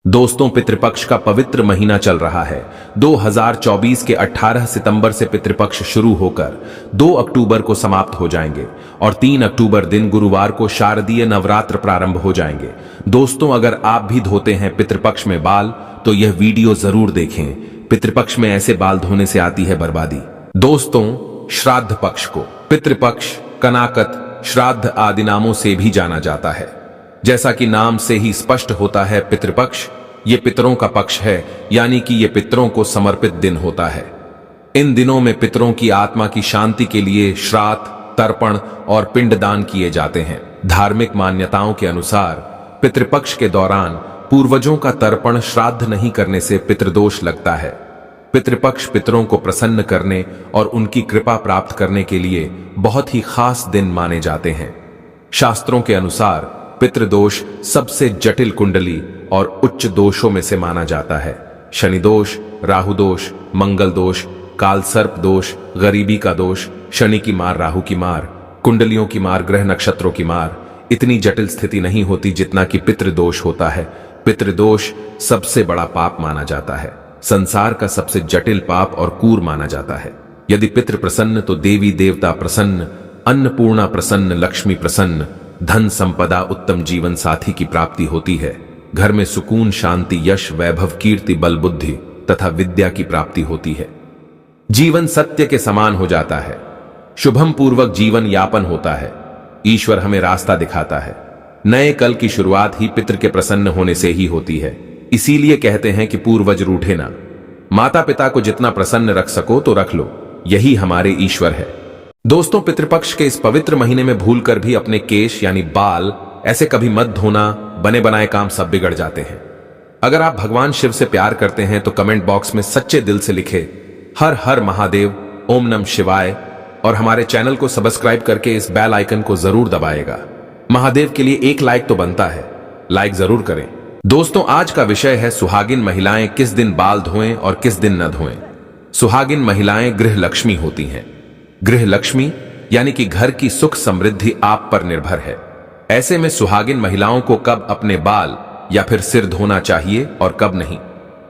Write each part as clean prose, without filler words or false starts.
दोस्तों, पितृपक्ष का पवित्र महीना चल रहा है। 2024 के 18 सितंबर से पितृपक्ष शुरू होकर 2 अक्टूबर को समाप्त हो जाएंगे और 3 अक्टूबर दिन गुरुवार को शारदीय नवरात्र प्रारंभ हो जाएंगे। दोस्तों, अगर आप भी धोते हैं पितृपक्ष में बाल तो यह वीडियो जरूर देखें। पितृपक्ष में ऐसे बाल धोने से आती है बर्बादी। दोस्तों, श्राद्ध पक्ष को पितृपक्ष, कनाकत, श्राद्ध आदि नामों से भी जाना जाता है। जैसा कि नाम से ही स्पष्ट होता है, पितृपक्ष ये पितरों का पक्ष है, यानी कि ये पितरों को समर्पित दिन होता है। इन दिनों में पितरों की आत्मा की शांति के लिए श्राद्ध, तर्पण और पिंडदान किए जाते हैं। धार्मिक मान्यताओं के अनुसार पितृपक्ष के दौरान पूर्वजों का तर्पण, श्राद्ध नहीं करने से पितृदोष लगता है। पितृपक्ष पितरों को प्रसन्न करने और उनकी कृपा प्राप्त करने के लिए बहुत ही खास दिन माने जाते हैं। शास्त्रों के अनुसार पितृदोष सबसे जटिल कुंडली और उच्च दोषों में से माना जाता है। शनि दोष, राहु दोष, मंगल दोष, काल सर्प दोष, गरीबी का दोष, शनि की मार, राहु की मार, कुंडलियों की मार, ग्रह नक्षत्रों की मार, इतनी जटिल स्थिति नहीं होती जितना कि पितृदोष होता है। पितृदोष सबसे बड़ा पाप माना जाता है, संसार का सबसे जटिल पाप और कूर माना जाता है। यदि पितृ प्रसन्न तो देवी देवता प्रसन्न, अन्नपूर्णा प्रसन्न, लक्ष्मी प्रसन्न, धन संपदा, उत्तम जीवन साथी की प्राप्ति होती है। घर में सुकून, शांति, यश, वैभव, कीर्ति, बल, बुद्धि तथा विद्या की प्राप्ति होती है। जीवन सत्य के समान हो जाता है। शुभम पूर्वक जीवन यापन होता है। ईश्वर हमें रास्ता दिखाता है। नए कल की शुरुआत ही पितृ के प्रसन्न होने से ही होती है। इसीलिए कहते हैं कि पूर्वज रूठे ना। माता पिता को जितना प्रसन्न रख सको तो रख लो, यही हमारे ईश्वर है। दोस्तों, पितृपक्ष के इस पवित्र महीने में भूलकर भी अपने केश यानी बाल ऐसे कभी मत धोना, बने बनाए काम सब बिगड़ जाते हैं। अगर आप भगवान शिव से प्यार करते हैं तो कमेंट बॉक्स में सच्चे दिल से लिखे हर हर महादेव, ओम नमः शिवाय, और हमारे चैनल को सब्सक्राइब करके इस बेल आइकन को जरूर दबाएगा। महादेव के लिए एक लाइक तो बनता है, लाइक जरूर करें। दोस्तों, आज का विषय है सुहागिन महिलाएं किस दिन बाल धोएं और किस दिन न धोएं। सुहागिन महिलाएं गृह लक्ष्मी होती हैं। गृह लक्ष्मी यानी कि घर की सुख समृद्धि आप पर निर्भर है। ऐसे में सुहागिन महिलाओं को कब अपने बाल या फिर सिर धोना चाहिए और कब नहीं,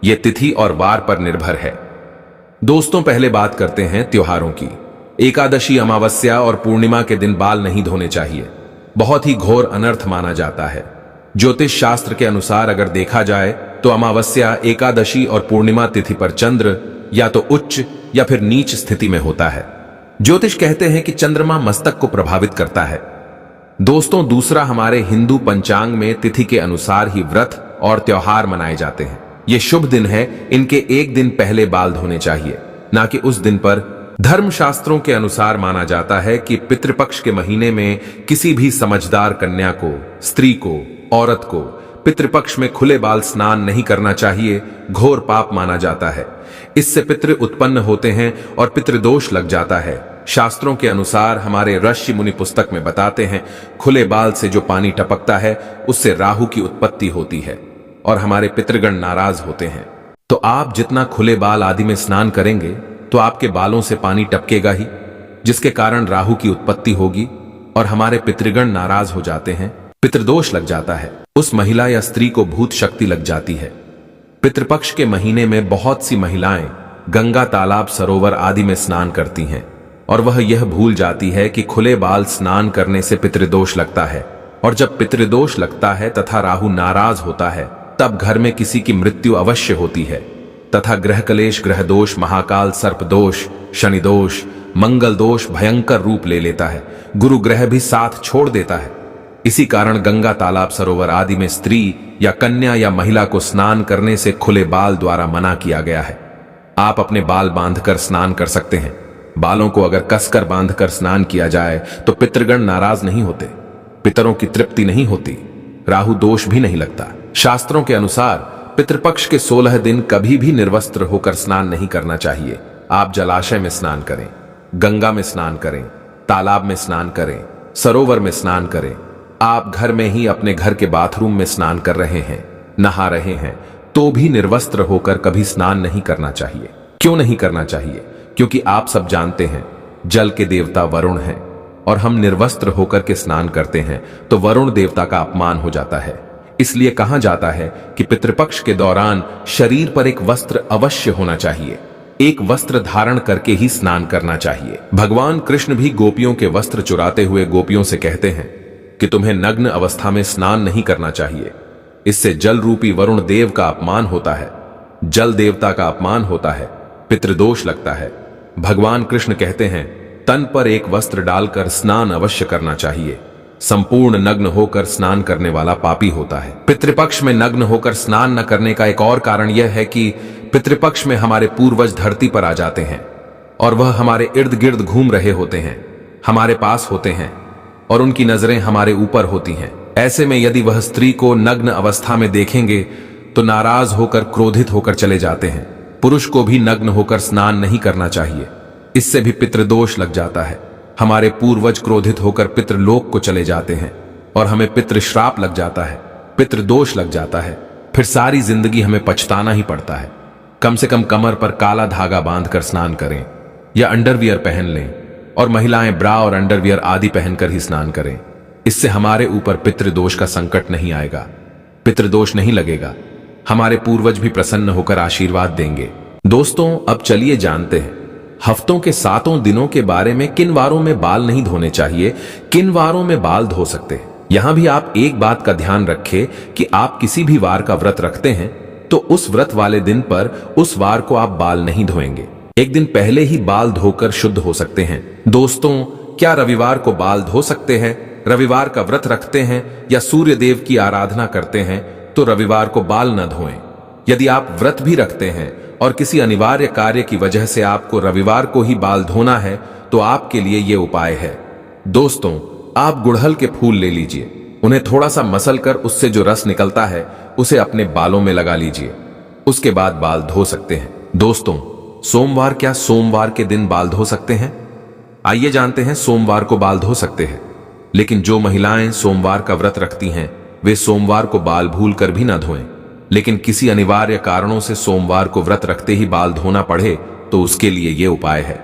यह तिथि और वार पर निर्भर है। दोस्तों, पहले बात करते हैं त्योहारों की। एकादशी, अमावस्या और पूर्णिमा के दिन बाल नहीं धोने चाहिए। बहुत ही घोर अनर्थ माना जाता है। ज्योतिष शास्त्र के अनुसार अगर देखा जाए तो अमावस्या, एकादशी और पूर्णिमा तिथि पर चंद्र या तो उच्च या फिर नीच स्थिति में होता है। ज्योतिष कहते हैं कि चंद्रमा मस्तक को प्रभावित करता है। दोस्तों, दूसरा, हमारे हिंदू पंचांग में तिथि के अनुसार ही व्रत और त्योहार मनाए जाते हैं। ये शुभ दिन है, इनके एक दिन पहले बाल धोने चाहिए, ना कि उस दिन पर। धर्मशास्त्रों के अनुसार माना जाता है कि पितृपक्ष के महीने में किसी भी समझदार कन्या को, स्त्री को, औरत को पितृपक्ष में खुले बाल स्नान नहीं करना चाहिए। घोर पाप माना जाता है। इससे पितृ उत्पन्न होते हैं और पितृदोष लग जाता है। शास्त्रों के अनुसार हमारे ऋषि मुनि पुस्तक में बताते हैं, खुले बाल से जो पानी टपकता है उससे राहु की उत्पत्ति होती है और हमारे पितृगण नाराज होते हैं। तो आप जितना खुले बाल आदि में स्नान करेंगे तो आपके बालों से पानी टपकेगा ही, जिसके कारण राहु की उत्पत्ति होगी और हमारे पितृगण नाराज हो जाते हैं, पितृदोष लग जाता है। उस महिला या स्त्री को भूत शक्ति लग जाती है। पितृपक्ष के महीने में बहुत सी महिलाएं गंगा, तालाब, सरोवर आदि में स्नान करती हैं और वह यह भूल जाती है कि खुले बाल स्नान करने से पितृदोष लगता है। और जब पितृदोष लगता है तथा राहु नाराज होता है तब घर में किसी की मृत्यु अवश्य होती है तथा ग्रह कलेश, ग्रह दोष, महाकाल सर्प दोष, शनि दोष, मंगल दोष भयंकर रूप ले लेता है। गुरु ग्रह भी साथ छोड़ देता है। इसी कारण गंगा, तालाब, सरोवर आदि में स्त्री या कन्या या महिला को स्नान करने से खुले बाल द्वारा मना किया गया है। आप अपने बाल बांधकर स्नान कर सकते हैं। बालों को अगर कसकर बांधकर स्नान किया जाए तो पितृगण नाराज नहीं होते, पितरों की तृप्ति नहीं होती, राहु दोष भी नहीं लगता। शास्त्रों के अनुसार पितृपक्ष के 16 दिन कभी भी निर्वस्त्र होकर स्नान नहीं करना चाहिए। आप जलाशय में स्नान करें, गंगा में स्नान करें, तालाब में स्नान करें, सरोवर में स्नान करें। आप घर में ही अपने घर के बाथरूम में स्नान कर रहे हैं, नहा रहे हैं, तो भी निर्वस्त्र होकर कभी स्नान नहीं करना चाहिए। क्यों नहीं करना चाहिए? क्योंकि आप सब जानते हैं जल के देवता वरुण हैं और हम निर्वस्त्र होकर के स्नान करते हैं तो वरुण देवता का अपमान हो जाता है। इसलिए कहा जाता है कि पितृपक्ष के दौरान शरीर पर एक वस्त्र अवश्य होना चाहिए। एक वस्त्र धारण करके ही स्नान करना चाहिए। भगवान कृष्ण भी गोपियों के वस्त्र चुराते हुए गोपियों से कहते हैं कि तुम्हें नग्न अवस्था में स्नान नहीं करना चाहिए, इससे जल रूपी वरुण देव का अपमान होता है, जल देवता का अपमान होता है, पितृदोष लगता है। भगवान कृष्ण कहते हैं तन पर एक वस्त्र डालकर स्नान अवश्य करना चाहिए। संपूर्ण नग्न होकर स्नान करने वाला पापी होता है। पितृपक्ष में नग्न होकर स्नान न करने का एक और कारण यह है कि पितृपक्ष में हमारे पूर्वज धरती पर आ जाते हैं और वह हमारे इर्द गिर्द घूम रहे होते हैं, हमारे पास होते हैं और उनकी नजरें हमारे ऊपर होती हैं। ऐसे में यदि वह स्त्री को नग्न अवस्था में देखेंगे तो नाराज होकर क्रोधित होकर चले जाते हैं। पुरुष को भी नग्न होकर स्नान नहीं करना चाहिए, इससे भी पितृदोष लग जाता है। हमारे पूर्वज क्रोधित होकर पितृलोक को चले जाते हैं और हमें पितृश्राप लग जाता है, पितृदोष लग जाता है। फिर सारी जिंदगी हमें पछताना ही पड़ता है। कम से कम कमर पर काला धागा बांधकर स्नान करें या अंडरवियर पहन लें, और महिलाएं ब्रा और अंडरवियर आदि पहनकर ही स्नान करें। इससे हमारे ऊपर पितृदोष का संकट नहीं आएगा, पितृदोष नहीं लगेगा। हमारे पूर्वज भी प्रसन्न होकर आशीर्वाद देंगे। दोस्तों, अब चलिए जानते हैं हफ्तों के 7 दिनों के बारे में। किन वारों में बाल नहीं धोने चाहिए, किन वारों में बाल धो सकते हैं। यहां भी आप एक बात का ध्यान रखें कि आप किसी भी वार का व्रत रखते हैं तो उस व्रत वाले दिन पर उस वार को आप बाल नहीं धोएंगे। एक दिन पहले ही बाल धोकर शुद्ध हो सकते हैं। दोस्तों, क्या रविवार को बाल धो सकते हैं? रविवार का व्रत रखते हैं या सूर्य देव की आराधना करते हैं तो रविवार को बाल न धोएं। यदि आप व्रत भी रखते हैं और किसी अनिवार्य कार्य की वजह से आपको रविवार को ही बाल धोना है तो आपके लिए यह उपाय है। दोस्तों, आप गुड़हल के फूल ले लीजिए, उन्हें थोड़ा सा मसल कर उससे जो रस निकलता है उसे अपने बालों में लगा लीजिए, उसके बाद बाल धो सकते हैं। दोस्तों, सोमवार क्या सोमवार के दिन बाल धो सकते हैं? आइए जानते हैं। सोमवार को बाल धो सकते हैं, लेकिन जो महिलाएं सोमवार का व्रत रखती हैं वे सोमवार को बाल भूल कर भी ना धोएं। लेकिन किसी अनिवार्य कारणों से सोमवार को व्रत रखते ही बाल धोना पड़े तो उसके लिए यह उपाय है।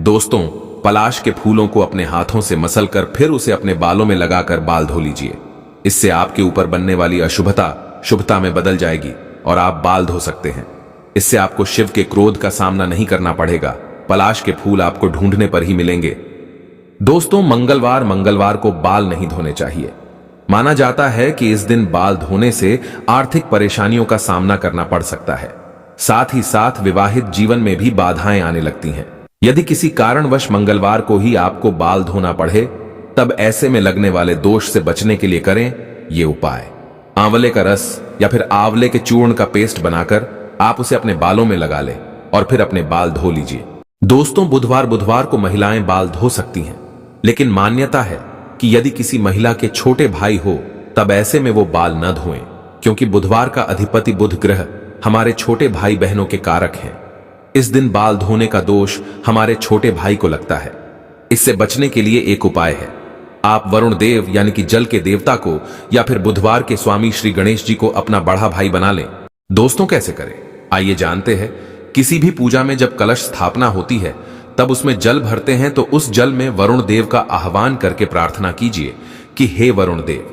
दोस्तों, पलाश के फूलों को अपने हाथों से मसल कर फिर उसे अपने बालों में लगाकर बाल धो लीजिए। इससे आपके ऊपर बनने वाली अशुभता शुभता में बदल जाएगी और आप बाल धो सकते हैं। इससे आपको शिव के क्रोध का सामना नहीं करना पड़ेगा। पलाश के फूल आपको ढूंढने पर ही मिलेंगे। दोस्तों, मंगलवार को बाल नहीं धोने चाहिए। माना जाता है कि इस दिन बाल धोने से आर्थिक परेशानियों का सामना करना पड़ सकता है, साथ ही साथ विवाहित जीवन में भी बाधाएं आने लगती हैं। यदि किसी कारणवश मंगलवार को ही आपको बाल धोना पड़े तब ऐसे में लगने वाले दोष से बचने के लिए करें ये उपाय। आंवले का रस या फिर आंवले के चूर्ण का पेस्ट बनाकर आप उसे अपने बालों में लगा लें और फिर अपने बाल धो लीजिए। दोस्तों, बुधवार को महिलाएं बाल धो सकती हैं, लेकिन मान्यता है कि यदि किसी महिला के छोटे भाई हो तब ऐसे में वो बाल न धोएं, क्योंकि बुधवार का अधिपति बुध ग्रह हमारे छोटे भाई बहनों के कारक हैं। इस दिन बाल धोने का दोष हमारे छोटे भाई को लगता है। इससे बचने के लिए एक उपाय है। आप वरुण देव यानी कि जल के देवता को या फिर बुधवार के स्वामी श्री गणेश जी को अपना बड़ा भाई बना लें। दोस्तों, कैसे करें आइए जानते हैं। किसी भी पूजा में जब कलश स्थापना होती है तब उसमें जल भरते हैं तो उस जल में वरुण देव का आह्वान करके प्रार्थना कीजिए कि हे वरुण देव,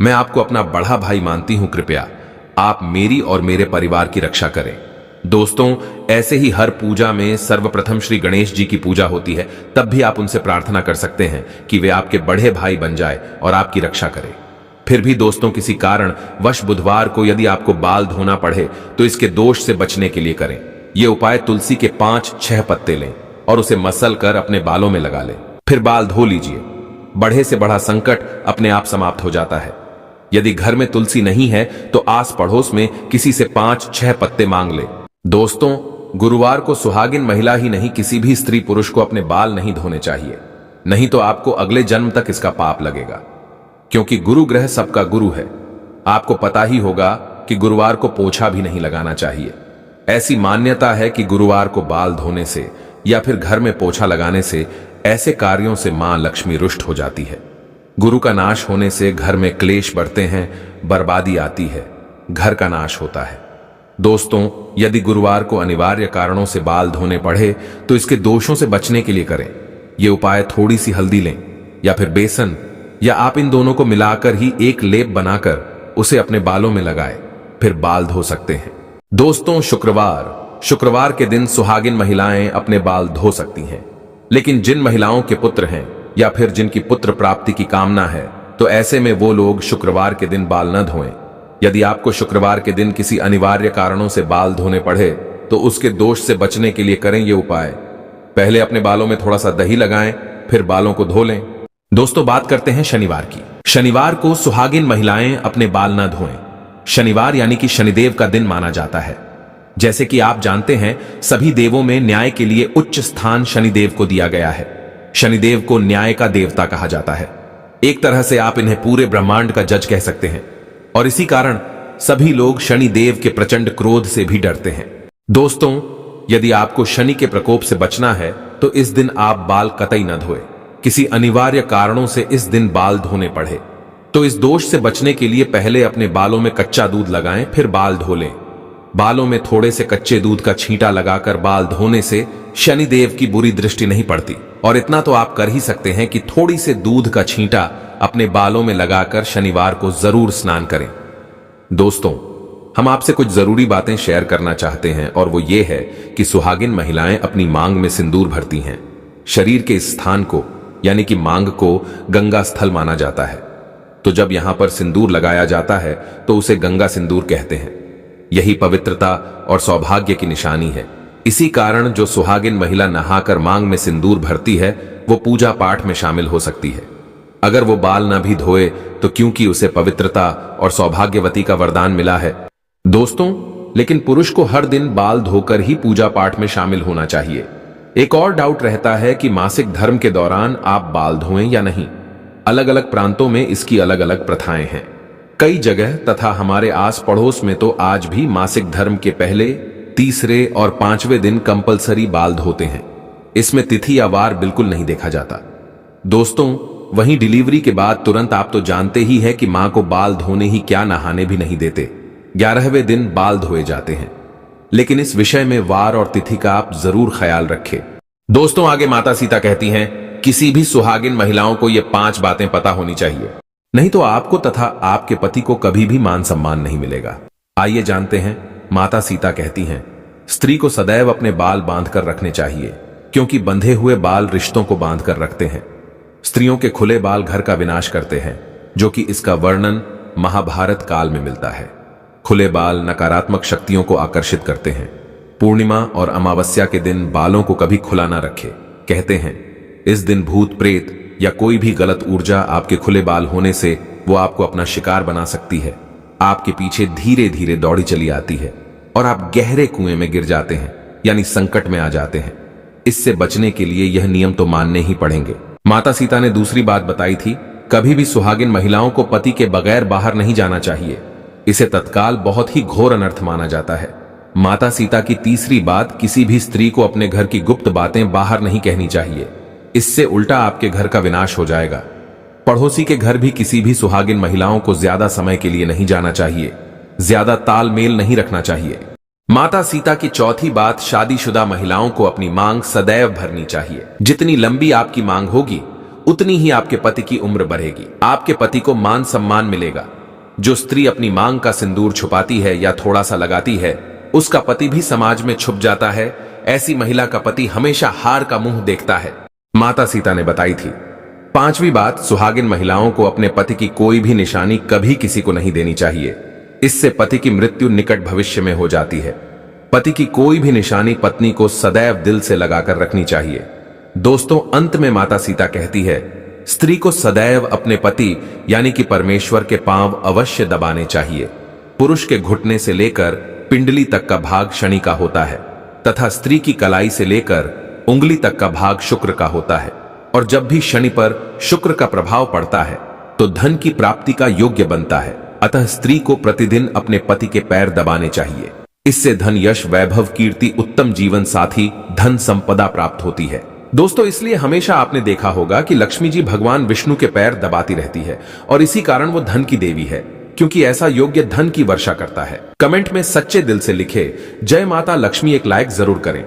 मैं आपको अपना बड़ा भाई मानती हूं, कृपया आप मेरी और मेरे परिवार की रक्षा करें। दोस्तों, ऐसे ही हर पूजा में सर्वप्रथम श्री गणेश जी की पूजा होती है, तब भी आप उनसे प्रार्थना कर सकते हैं कि वे आपके बड़े भाई बन जाए और आपकी रक्षा करें। फिर भी दोस्तों, किसी कारण वश बुधवार को यदि आपको बाल धोना पड़े तो इसके दोष से बचने के लिए करें ये उपाय। तुलसी के 5-6 पत्ते लें और उसे मसल कर अपने बालों में लगा लें, फिर बाल धो लीजिए। बढ़े से बड़ा संकट अपने आप समाप्त हो जाता है। यदि घर में तुलसी नहीं है तो आस पड़ोस में किसी से 5-6 पत्ते मांग ले। दोस्तों, गुरुवार को सुहागिन महिला ही नहीं किसी भी स्त्री पुरुष को अपने बाल नहीं धोने चाहिए, नहीं तो आपको अगले जन्म तक इसका पाप लगेगा, क्योंकि गुरु ग्रह सबका गुरु है। आपको पता ही होगा कि गुरुवार को पोछा भी नहीं लगाना चाहिए। ऐसी मान्यता है कि गुरुवार को बाल धोने से या फिर घर में पोछा लगाने से ऐसे कार्यों से मां लक्ष्मी रुष्ट हो जाती है। गुरु का नाश होने से घर में क्लेश बढ़ते हैं, बर्बादी आती है, घर का नाश होता है। दोस्तों, यदि गुरुवार को अनिवार्य कारणों से बाल धोने पड़े तो इसके दोषों से बचने के लिए करें ये उपाय। थोड़ी सी हल्दी लें या फिर बेसन या आप इन दोनों को मिलाकर ही एक लेप बनाकर उसे अपने बालों में लगाए, फिर बाल धो सकते हैं। दोस्तों, शुक्रवार के दिन सुहागिन महिलाएं अपने बाल धो सकती हैं, लेकिन जिन महिलाओं के पुत्र हैं या फिर जिनकी पुत्र प्राप्ति की कामना है, तो ऐसे में वो लोग शुक्रवार के दिन बाल न धोएं। यदि आपको शुक्रवार के दिन किसी अनिवार्य कारणों से बाल धोने पड़े तो उसके दोष से बचने के लिए करें ये उपाय। पहले अपने बालों में थोड़ा सा दही लगाएं, फिर बालों को धो लें। दोस्तों, बात करते हैं शनिवार की। शनिवार को सुहागिन महिलाएं अपने बाल न धोएं। शनिवार यानी कि शनिदेव का दिन माना जाता है। जैसे कि आप जानते हैं, सभी देवों में न्याय के लिए उच्च स्थान शनिदेव को दिया गया है। शनिदेव को न्याय का देवता कहा जाता है। एक तरह से आप इन्हें पूरे ब्रह्मांड का जज कह सकते हैं, और इसी कारण सभी लोग शनिदेव के प्रचंड क्रोध से भी डरते हैं। दोस्तों, यदि आपको शनि के प्रकोप से बचना है तो इस दिन आप बाल कतई न धोए। किसी अनिवार्य कारणों से इस दिन बाल धोने पड़े तो इस दोष से बचने के लिए पहले अपने बालों में कच्चा दूध लगाएं, फिर बाल धो लें। बालों में थोड़े से कच्चे दूध का छींटा लगाकर बाल धोने से शनिदेव की बुरी दृष्टि नहीं पड़ती। और इतना तो आप कर ही सकते हैं कि थोड़ी से दूध का छींटा अपने बालों में लगाकर शनिवार को जरूर स्नान करें। दोस्तों, हम आपसे कुछ जरूरी बातें शेयर करना चाहते हैं, और वो ये है कि सुहागिन महिलाएं अपनी मांग में सिंदूर भरती हैं। शरीर के इस स्थान को यानी कि मांग को गंगा स्थल माना जाता है, तो जब यहां पर सिंदूर लगाया जाता है तो उसे गंगा सिंदूर कहते हैं। यही पवित्रता और सौभाग्य की निशानी है। इसी कारण जो सुहागिन महिला नहाकर मांग में सिंदूर भरती है वो पूजा पाठ में शामिल हो सकती है। अगर वो बाल न भी धोए तो क्योंकि उसे पवित्रता और सौभाग्यवती का वरदान मिला है। दोस्तों, लेकिन पुरुष को हर दिन बाल धोकर ही पूजा पाठ में शामिल होना चाहिए। एक और डाउट रहता है कि मासिक धर्म के दौरान आप बाल धोएं या नहीं। अलग अलग प्रांतों में इसकी अलग अलग प्रथाएं हैं। कई जगह तथा हमारे आस पड़ोस में तो आज भी मासिक धर्म के पहले, तीसरे और पांचवें दिन कंपलसरी बाल धोते हैं। इसमें तिथि या वार बिल्कुल नहीं देखा जाता। दोस्तों, वहीं डिलीवरी के बाद तुरंत आप तो जानते ही है कि मां को बाल धोने ही क्या नहाने भी नहीं देते। 11वें दिन बाल धोए जाते हैं। लेकिन इस विषय में वार और तिथि का आप जरूर ख्याल रखें। दोस्तों, आगे माता सीता कहती हैं, किसी भी सुहागिन महिलाओं को ये 5 बातें पता होनी चाहिए, नहीं तो आपको तथा आपके पति को कभी भी मान सम्मान नहीं मिलेगा। आइए जानते हैं। माता सीता कहती हैं, स्त्री को सदैव अपने बाल बांध कर रखने चाहिए, क्योंकि बंधे हुए बाल रिश्तों को बांध कर रखते हैं। स्त्रियों के खुले बाल घर का विनाश करते हैं, जो कि इसका वर्णन महाभारत काल में मिलता है। खुले बाल नकारात्मक शक्तियों को आकर्षित करते हैं। पूर्णिमा और अमावस्या के दिन बालों को कभी खुला ना रखें। कहते हैं, इस दिन भूत प्रेत या कोई भी गलत ऊर्जा आपके खुले बाल होने से वो आपको अपना शिकार बना सकती है। आपके पीछे धीरे धीरे दौड़ी चली आती है और आप गहरे कुएं में गिर जाते हैं, यानी संकट में आ जाते हैं। इससे बचने के लिए यह नियम तो मानने ही पड़ेंगे। माता सीता ने दूसरी बात बताई थी, कभी भी सुहागिन महिलाओं को पति के बगैर बाहर नहीं जाना चाहिए। इसे तत्काल बहुत ही घोर अनर्थ माना जाता है। माता सीता की तीसरी बात, किसी भी स्त्री को अपने घर की गुप्त बातें बाहर नहीं कहनी चाहिए। इससे उल्टा आपके घर का विनाश हो जाएगा। पड़ोसी के घर भी किसी भी सुहागिन महिलाओं को ज्यादा समय के लिए नहीं जाना चाहिए। ज्यादा तालमेल नहीं रखना चाहिए। माता सीता की चौथी बात, शादीशुदा महिलाओं को अपनी मांग सदैव भरनी चाहिए। जितनी लंबी आपकी मांग होगी उतनी ही आपके पति की उम्र बढ़ेगी। आपके पति को मान सम्मान मिलेगा। जो स्त्री अपनी मांग का सिंदूर छुपाती है या थोड़ा सा लगाती है, उसका पति भी समाज में छुप जाता है। ऐसी महिला का पति हमेशा हार का मुंह देखता है। माता सीता ने बताई थी। 5वीं बात, सुहागिन महिलाओं को अपने पति की कोई भी निशानी कभी किसी को नहीं देनी चाहिए। इससे पति की मृत्यु निकट भविष्य में हो जाती है। पति की कोई भी निशानी पत्नी को सदैव दिल से लगाकर रखनी चाहिए। दोस्तों, अंत में माता सीता कहती है, स्त्री को सदैव अपने पति यानी कि परमेश्वर के पांव अवश्य दबाने चाहिए। पुरुष के घुटने से लेकर पिंडली तक का भाग शनि का होता है तथा स्त्री की कलाई से लेकर उंगली तक का भाग शुक्र का होता है। और जब भी शनि पर शुक्र का प्रभाव पड़ता है तो धन की प्राप्ति का योग्य बनता है। अतः स्त्री को प्रतिदिन अपने पति के पैर दबाने चाहिए। इससे धन, यश, वैभव, कीर्ति, उत्तम जीवन साथी, धन संपदा प्राप्त होती है। दोस्तों, इसलिए हमेशा आपने देखा होगा कि लक्ष्मी जी भगवान विष्णु के पैर दबाती रहती है, और इसी कारण वो धन की देवी है, क्योंकि ऐसा योग्य धन की वर्षा करता है। कमेंट में सच्चे दिल से लिखे, जय माता लक्ष्मी एक लाइक जरूर करें।